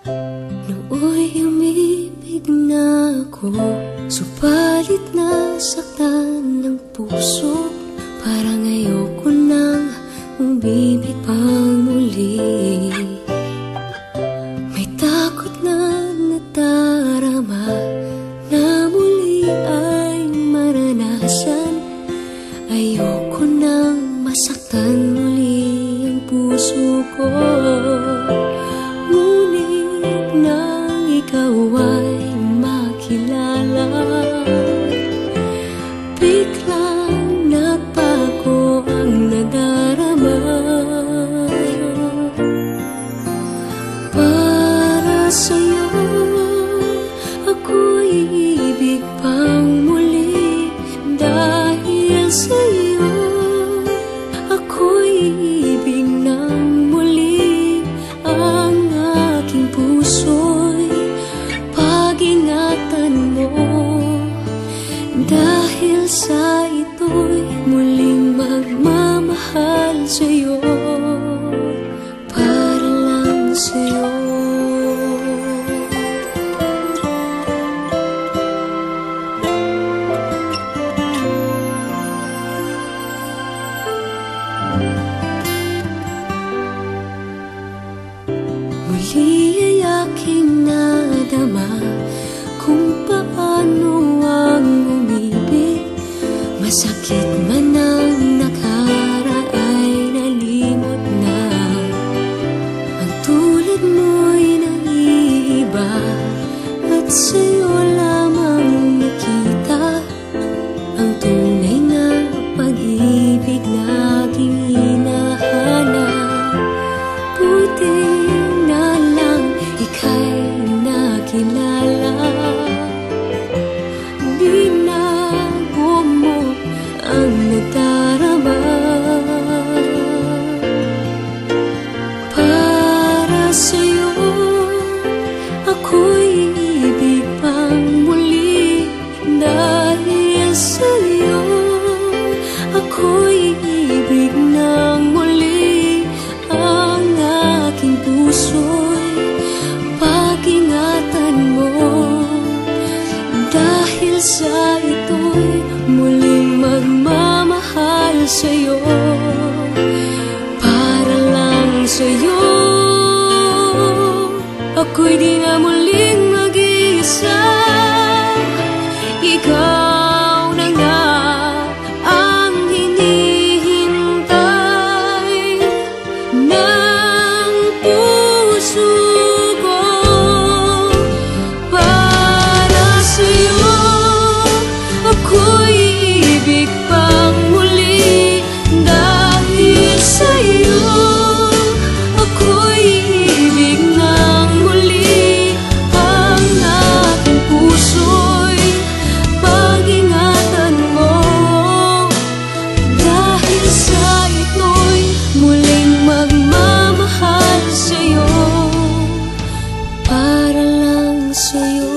Nooy umibig na ako, subalit nasaktan ng puso. Parang ayoko nang umibig pang muli. May takot na nadarama na muli ay maranasan. Ayoko nang masaktan muli ang puso ko. Ngunit nang ikaw ay makilala, biglang nagbago ang nadarama. Para sa'yo ako'y ibig pang muli. Dahil sa'yo ako'y ibig ng muli. Ang aking puso'y pag-ingatan mo. Dahil sa ito'y muling magmamahal sa'yo, para lang sa'yo. Muli ay aking nadama kung paano ang umibig. Masakit man ang nakaraan, nalimot na. Ang tulad mo'y naiiba, at sa'yo lamang nakita ang tunay na pag-ibig na aking hinahanap. Buti na lang ika'y nakilala. Binago mo ang nadarama. Para sa'yo ako'y ibig pang muli. Dahil sa'yo ako'y ibig ng muli. Ang aking puso'y pag-ingatan mo. Dahil sa ito'y muling magmamahal sa'yo, para lang sa'yo. Ako'y di na muling mag-iisa. Ikaw na nga ang hinihintay ng puso ko. Para sa'yo ako'y ibig pang muli. Dahil sa'yo ako'y ibig ng muli. Ang aking puso'y pag-ingatan mo. Dahil sa ito'y muling magmamahal sa'yo, para lang sa'yo.